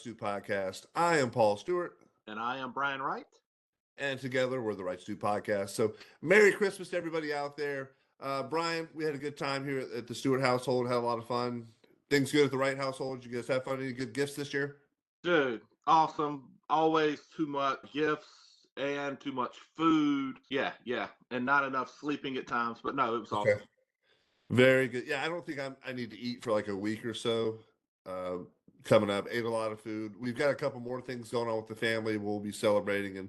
Stew podcast. I am Paul Stewart. And I am Brian Wright. And together we're the Wright Stew podcast. So Merry Christmas to everybody out there. Brian, we had a good time here at the Stewart household. Had a lot of fun. Things good at the Wright household. Did you guys have fun? Any good gifts this year? Dude, awesome. Always too much gifts and too much food. Yeah. And not enough sleeping at times. But no, it was awesome. Very good. Yeah, I don't think I need to eat for like a week or so. Coming up, ate a lot of food. We've got a couple more things going on with the family. We'll be celebrating and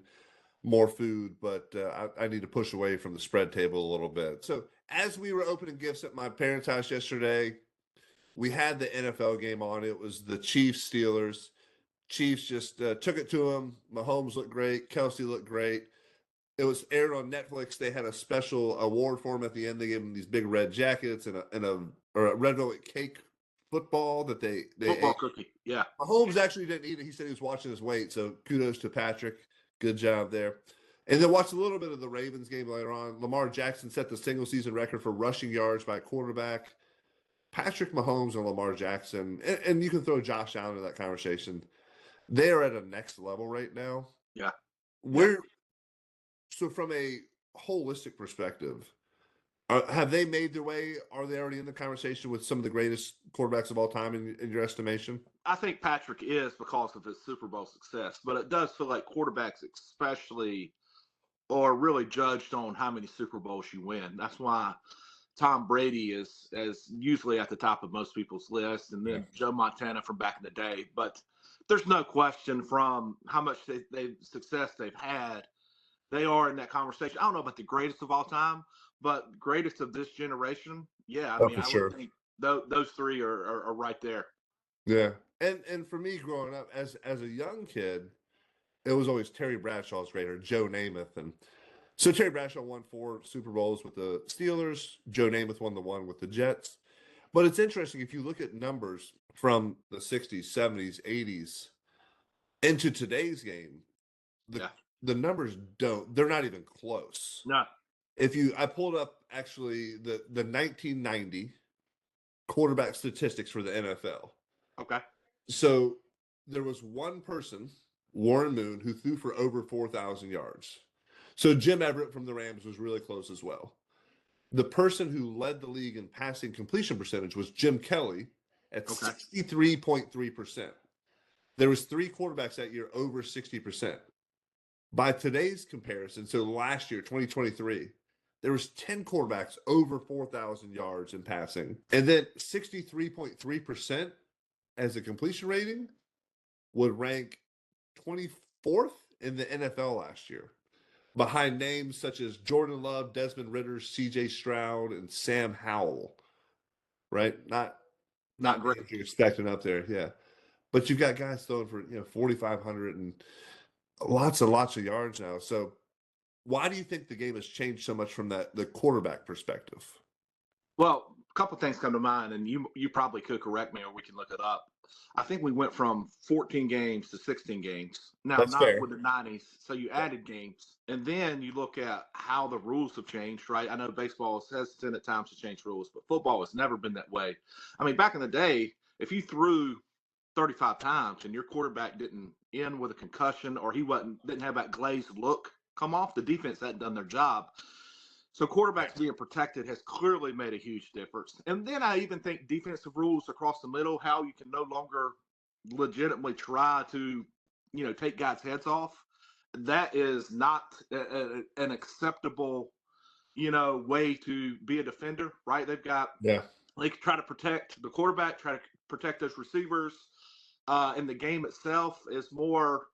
more food, but I need to push away from the spread table a little bit. So as we were opening gifts at my parents' house yesterday, we had the NFL game on. It was the Chiefs Steelers. Chiefs just took it to them. Mahomes looked great. Kelsey looked great. It was aired on Netflix. They had a special award for him at the end. They gave him these big red jackets and a red velvet cake football that they football ate. Cookie. Yeah. Mahomes actually didn't eat it. He said he was watching his weight. So kudos to Patrick. Good job there. And then watched a little bit of the Ravens game later on. Lamar Jackson set the single season record for rushing yards by a quarterback. Patrick Mahomes and Lamar Jackson, and you can throw Josh Allen into that conversation. They are at a next level right now. Yeah. So from a holistic perspective, have they made their way? Are they already in the conversation with some of the greatest quarterbacks of all time in your estimation? I think Patrick is because of his Super Bowl success, but it does feel like quarterbacks especially are really judged on how many Super Bowls you win. That's why Tom Brady is usually at the top of most people's list, and then Joe Montana from back in the day. But there's no question from how much success they've had, they are in that conversation. I don't know about the greatest of all time, but greatest of this generation. Yeah, I mean, I would think those three are right there. Yeah, and for me growing up as a young kid, it was always Terry Bradshaw's great, or Joe Namath. And so Terry Bradshaw won 4 Super Bowls with the Steelers. Joe Namath won the one with the Jets. But it's interesting, if you look at numbers from the 60s, 70s, 80s into today's game, the numbers they're not even close. No. I pulled up actually the 1990 quarterback statistics for the NFL. Okay. So there was one person, Warren Moon, who threw for over 4,000 yards. So Jim Everett from the Rams was really close as well. The person who led the league in passing completion percentage was Jim Kelly at 63.3%. There was 3 quarterbacks that year over 60%. By today's comparison, so last year, 2023, there was 10 quarterbacks over 4,000 yards in passing. And then 63.3% as a completion rating would rank 24th in the NFL last year, behind names such as Jordan Love, Desmond Ridder, C.J. Stroud, and Sam Howell. Right? Not great. You're expecting up there, yeah. But you've got guys throwing for 4,500 and lots and lots of yards now. So why do you think the game has changed so much from the quarterback perspective? Well, a couple of things come to mind, and you probably could correct me, or we can look it up. I think we went from 14 games to 16 games. Now, that's not fair. With the 90s, so you added games. And then you look at how the rules have changed, right? I know baseball is hesitant at times to change rules, but football has never been that way. I mean, back in the day, if you threw 35 times and your quarterback didn't end with a concussion, or he didn't have that glazed look come off, the defense hadn't done their job. So quarterbacks being protected has clearly made a huge difference. And then I even think defensive rules across the middle, how you can no longer legitimately try to, take guys' heads off. That is not an acceptable, way to be a defender, right? They can try to protect the quarterback, try to protect those receivers. And the game itself is more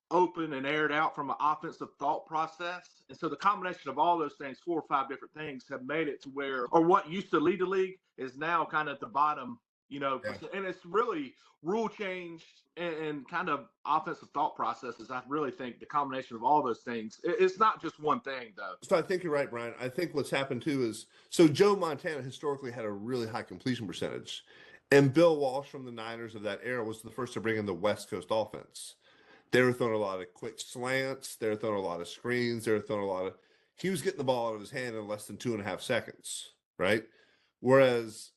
open and aired out from an offensive thought process. And so the combination of all those things, 4 or 5 different things, have made it to where, or what used to lead the league is now kind of at the bottom, and it's really rule change and kind of offensive thought processes. I really think the combination of all those things, it's not just one thing though. So I think you're right, Brian. I think what's happened too is, so Joe Montana historically had a really high completion percentage, and Bill Walsh from the Niners of that era was the first to bring in the West Coast offense. They were throwing a lot of quick slants. They were throwing a lot of screens. They were throwing he was getting the ball out of his hand in less than 2.5 seconds, right? Whereas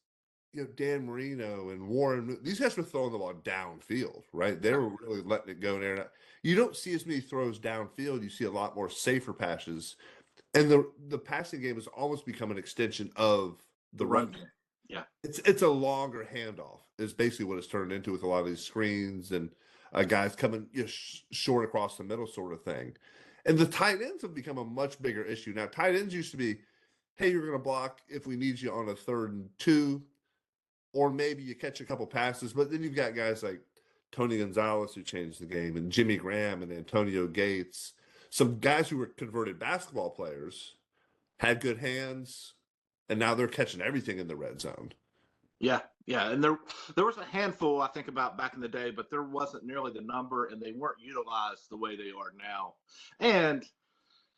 Dan Marino and Warren, these guys were throwing the ball downfield, right? They were really letting it go there. You don't see as many throws downfield. You see a lot more safer passes. And the passing game has almost become an extension of the The run run game. game. Yeah. It's a longer handoff is basically what it's turned into with a lot of these screens and guys coming short across the middle sort of thing. And the tight ends have become a much bigger issue. Now, tight ends used to be, hey, you're going to block if we need you on a 3rd and 2, or maybe you catch a couple passes. But then you've got guys like Tony Gonzalez who changed the game, and Jimmy Graham and Antonio Gates, some guys who were converted basketball players, had good hands, and now they're catching everything in the red zone. Yeah, yeah, and there was a handful I think about back in the day, but there wasn't nearly the number, and they weren't utilized the way they are now. And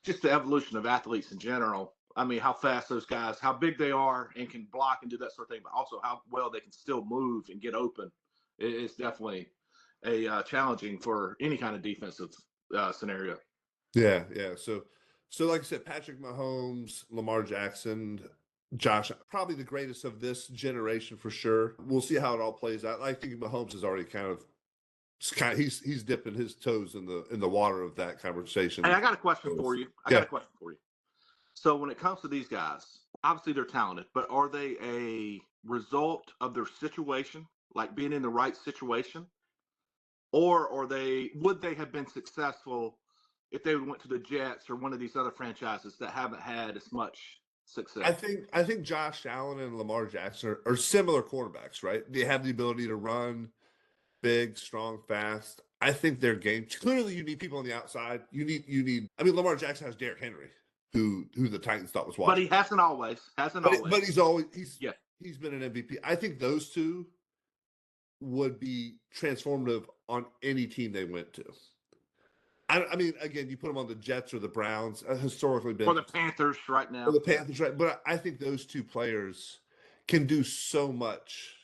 just the evolution of athletes in general. I mean, how fast those guys, how big they are, and can block and do that sort of thing, but also how well they can still move and get open. It's definitely a challenging for any kind of defensive scenario. Yeah, yeah. So like I said, Patrick Mahomes, Lamar Jackson, Josh, probably the greatest of this generation for sure. We'll see how it all plays out. I think Mahomes is already he's dipping his toes in the water of that conversation. Hey, I got a question for you. I got a question for you. So when it comes to these guys, obviously they're talented, but are they a result of their situation, like being in the right situation, or would they have been successful if they went to the Jets or one of these other franchises that haven't had as much success? I think Josh Allen and Lamar Jackson are similar quarterbacks, right? They have the ability to run big, strong, fast. I think their game clearly you need people on the outside. I mean, Lamar Jackson has Derrick Henry, who the Titans thought was But watching. he hasn't always. But Yeah. he's been an MVP. I think those two would be transformative on any team they went to. I mean, again, you put them on the Jets or the Browns, historically been For the Panthers right or now. the Panthers, right? But I think those two players can do so much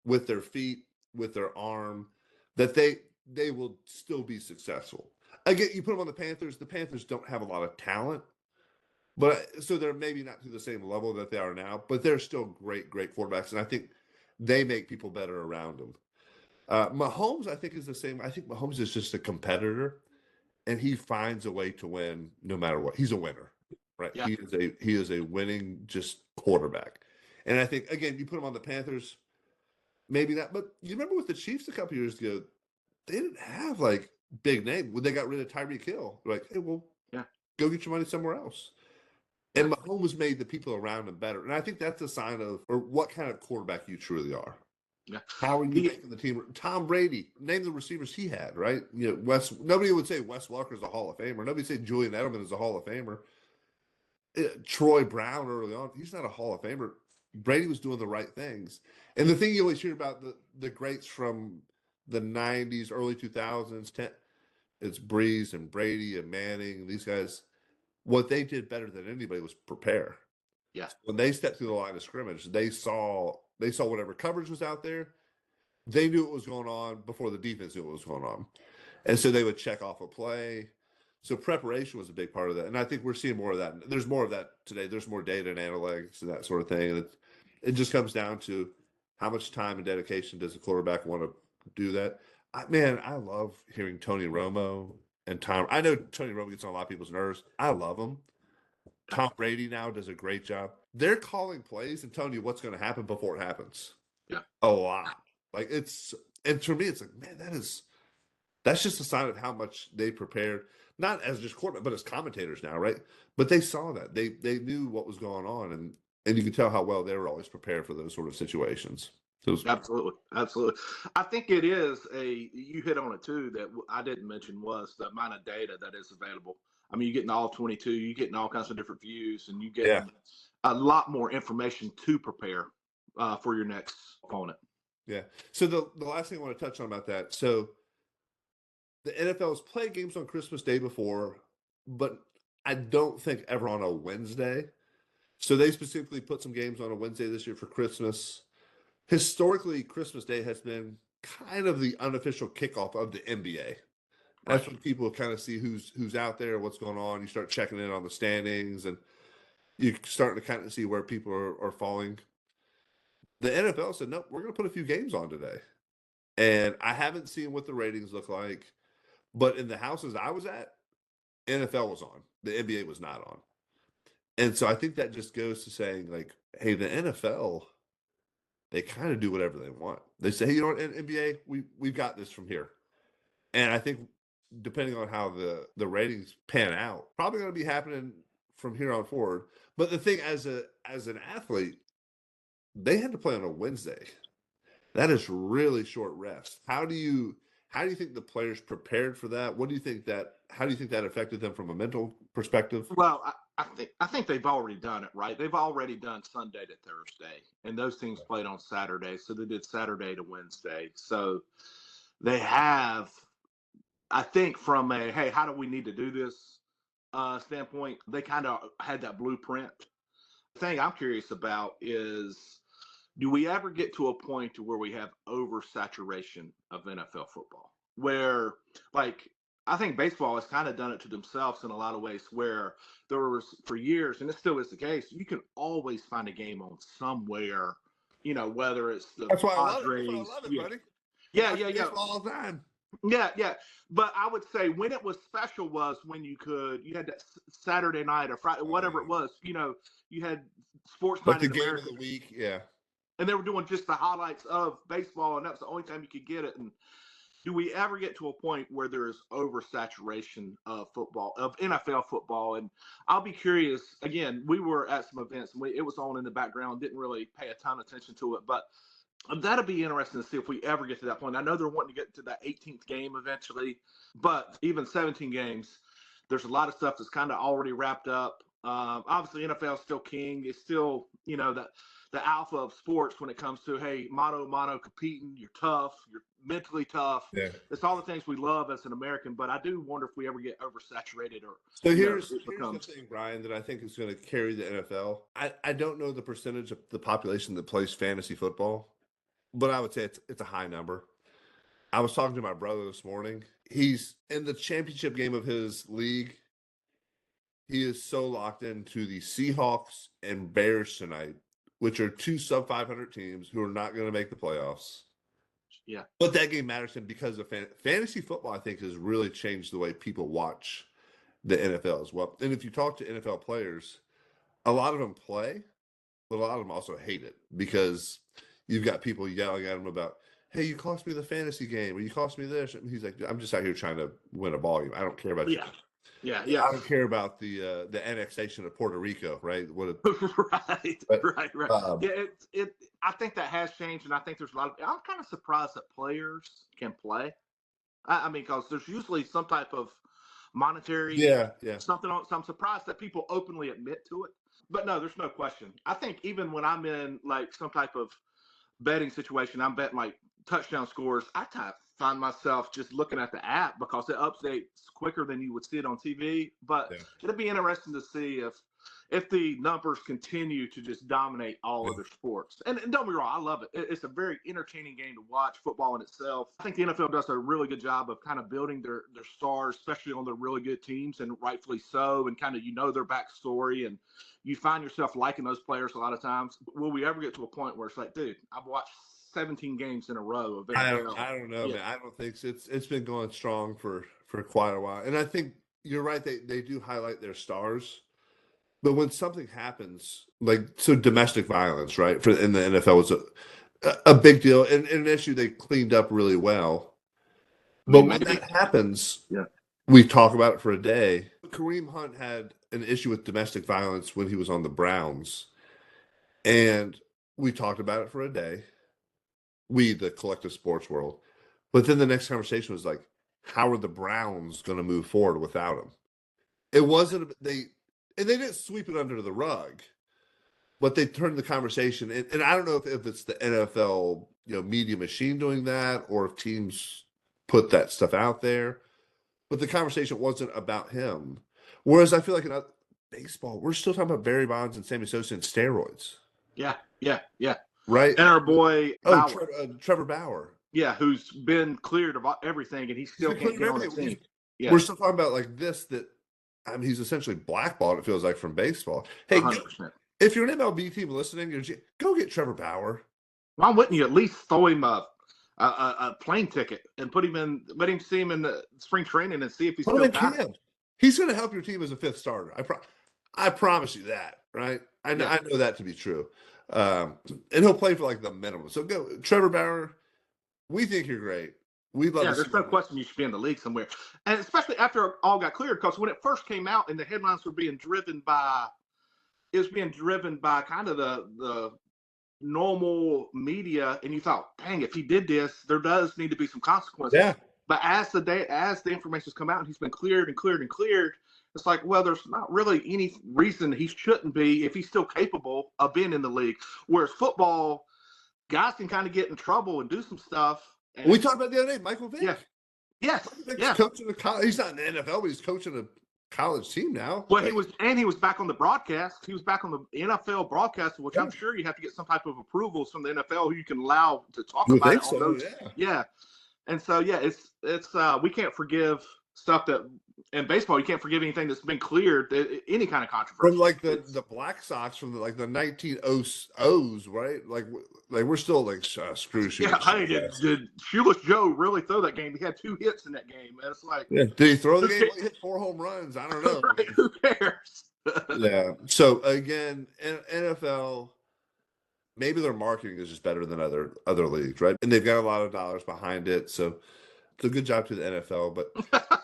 with their feet, with their arm, that they will still be successful. Again, you put them on the Panthers. The Panthers don't have a lot of talent, but so they're maybe not to the same level that they are now, but they're still great quarterbacks, and I think they make people better around them. Mahomes, I think, is the same. I think Mahomes is just a competitor, and he finds a way to win no matter what. He's a winner, right? Yeah. He is a winning just quarterback, and I think again, you put him on the Panthers, maybe not. But you remember with the Chiefs a couple years ago, they didn't have like big name when they got rid of Tyreek Hill. They're like, hey, well, Yeah. go get your money somewhere else. And Mahomes made the people around him better. And I think that's a sign of or what kind of quarterback you truly are. Yeah. How are you making the team? Tom Brady, name the receivers he had, right? Nobody would say Wes Welker is a Hall of Famer. Nobody would say Julian Edelman is a Hall of Famer. Troy Brown early on, he's not a Hall of Famer. Brady was doing the right things. And the thing you always hear about the greats from the 90s, early 2000s, it's Breeze and Brady and Manning, these guys. What they did better than anybody was prepare. Yeah. When they stepped through the line of scrimmage, they saw whatever coverage was out there. They knew what was going on before the defense knew what was going on. And so they would check off a play. So preparation was a big part of that. And I think we're seeing more of that. There's more of that today. There's more data and analytics and that sort of thing. And it just comes down to how much time and dedication does the quarterback want to do that. I love hearing Tony Romo and Tom. I know Tony Romo gets on a lot of people's nerves. I love him. Tom Brady now does a great job. They're calling plays and telling you what's going to happen before it happens. Yeah. A lot. And for me, it's like, man, that's just a sign of how much they prepared, not as just quarterback, but as commentators now, right? But they saw that. They knew what was going on, and you could tell how well they were always prepared for those sort of situations. Absolutely. I think it is you hit on it too, that I didn't mention was the amount of data that is available. I mean, you're getting all 22, you're getting all kinds of different views, and you get a lot more information to prepare for your next opponent. Yeah. So the last thing I want to touch on about that. So the NFL has played games on Christmas Day before, but I don't think ever on a Wednesday. So they specifically put some games on a Wednesday this year for Christmas. Historically, Christmas Day has been kind of the unofficial kickoff of the NBA. That's when people kind of see who's out there, what's going on. You start checking in on the standings, and you're starting to kind of see where people are falling. The NFL said, nope, we're going to put a few games on today. And I haven't seen what the ratings look like, but in the houses I was at, NFL was on. The NBA was not on. And so I think that just goes to saying, like, hey, the NFL, they kind of do whatever they want. They say, hey, you know what, NBA, we've got this from here. And I think depending on how the ratings pan out, probably going to be happening from here on forward. But the thing, as an athlete, they had to play on a Wednesday. That is really short rest. How do you think the players prepared for that? What do you think that? How do you think that affected them from a mental perspective? Well, I think they've already done it, right? They've already done Sunday to Thursday, and those teams played on Saturday, so they did Saturday to Wednesday. So they have, I think, from a hey, how do we need to do this standpoint, they kind of had that blueprint. The thing I'm curious about is, do we ever get to a point to where we have oversaturation of NFL football, where, like, I think baseball has kind of done it to themselves in a lot of ways, where there was for years, and it still is the case, you can always find a game on somewhere, whether it's the That's why I love it. That's why I Padres. love it, Yeah, buddy. yeah, Watch yeah, yeah. baseball all the time. Yeah, yeah. But I would say when it was special was when you had that Saturday night or Friday, whatever it was, you had Sports Like Night the in game America. of the week, yeah. And they were doing just the highlights of baseball, and that was the only time you could get it. And do we ever get to a point where there is oversaturation of football, of NFL football? And I'll be curious. Again, we were at some events, and it was on in the background, didn't really pay a ton of attention to it. But that'll be interesting to see if we ever get to that point. I know they're wanting to get to that 18th game eventually, but even 17 games, there's a lot of stuff that's kind of already wrapped up. Obviously, NFL is still king. It's still, the alpha of sports when it comes to, hey, mano competing. You're tough. You're mentally tough. Yeah. It's all the things we love as an American. But I do wonder if we ever get oversaturated or So here's the thing, Brian, that I think is going to carry the NFL. I don't know the percentage of the population that plays fantasy football, but I would say it's a high number. I was talking to my brother this morning. He's in the championship game of his league. He is so locked into the Seahawks and Bears tonight, which are two sub 500 teams who are not going to make the playoffs. Yeah. But that game matters to him because of fantasy football, I think, has really changed the way people watch the NFL as well. And if you talk to NFL players, a lot of them play, but a lot of them also hate it because you've got people yelling at him about, hey, you cost me the fantasy game, or you cost me this. And he's like, I'm just out here trying to win a ball game. I don't care about you. Yeah. I don't care about the annexation of Puerto Rico, right? Right. Yeah, I think that has changed, and I think there's a lot of. I'm kind of surprised that players can play. I mean, because there's usually some type of monetary, something on. So I'm surprised that people openly admit to it. But no, there's no question. I think even when I'm in like some type of betting situation, I'm betting like touchdown scores. I find myself just looking at the app because it updates quicker than you would see it on TV. But it'll be interesting to see if the numbers continue to just dominate all other sports. And don't be wrong, I love it. It's a very entertaining game to watch, football in itself. I think the NFL does a really good job of kind of building their stars, especially on their really good teams, and rightfully so, and kind of their backstory, and you find yourself liking those players a lot of times. Will we ever get to a point where it's like, dude, I've watched 17 games in a row of NFL. I don't know, man. I don't think so. It's been going strong for quite a while. And I think you're right. They do highlight their stars. But when something happens, so domestic violence, right, in the NFL was a big deal and an issue they cleaned up really well. But when that happens, we talk about it for a day. Kareem Hunt had an issue with domestic violence when he was on the Browns. And we talked about it for a day. We, the collective sports world. But then the next conversation was like, how are the Browns going to move forward without him? It wasn't, they didn't sweep it under the rug, but they turned the conversation. And I don't know if it's the NFL, media machine doing that, or if teams put that stuff out there, but the conversation wasn't about him. Whereas I feel like in baseball, we're still talking about Barry Bonds and Sammy Sosa and steroids. Yeah. Right. And our boy, Trevor Bauer. Yeah, who's been cleared of everything, and he still can't get on the team. Yeah. We're still talking about like this, that he's essentially blackballed, it feels like, from baseball. Hey, 100%. If you're an MLB team listening, go get Trevor Bauer. Why wouldn't you at least throw him a plane ticket and let him see him in the spring training and see if he's Put him still in got it? camp. He's going to help your team as a fifth starter. I promise you that, right? I know that to be true. And he'll play for like the minimum. So go, Trevor Bauer. We think you're great. We'd love to see There's no question you should be in the league somewhere. And especially after it all got cleared, because when it first came out and the headlines were being driven by kind of the normal media, and you thought, dang, if he did this, there does need to be some consequences. Yeah. But as the information's come out and he's been cleared, it's like, well, there's not really any reason he shouldn't be if he's still capable of being in the league. Whereas football, guys can kind of get in trouble and do some stuff. And we talked about the other day, Michael Vick. Yes. Coaching he's not in the NFL, but he's coaching a college team now. Well, he was back on the broadcast. He was back on the NFL broadcast, which I'm sure you have to get some type of approvals from the NFL who you can allow to talk about it. So, And so it's we can't forgive stuff that in baseball, you can't forgive anything that's been cleared, any kind of controversy. From like the Black Sox from the 1900s, right? Like we're still like screw shooters. Yeah, hey, did Shoeless Joe really throw that game? He had 2 hits in that game. And it's like, did he throw the game? He hit 4 home runs. I don't know. Right, who cares? Yeah. So again, NFL, maybe their marketing is just better than other leagues, right? And they've got a lot of dollars behind it. So it's a good job to the NFL. But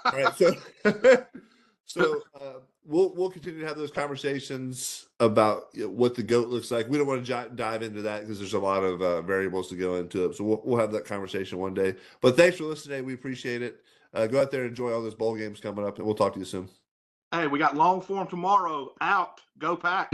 all right, so we'll continue to have those conversations about what the GOAT looks like. We don't want to dive into that because there's a lot of variables to go into it. So we'll have that conversation one day. But thanks for listening. We appreciate it. Go out there and enjoy all those bowl games coming up, and we'll talk to you soon. Hey, we got long form tomorrow. Out. Go Pack.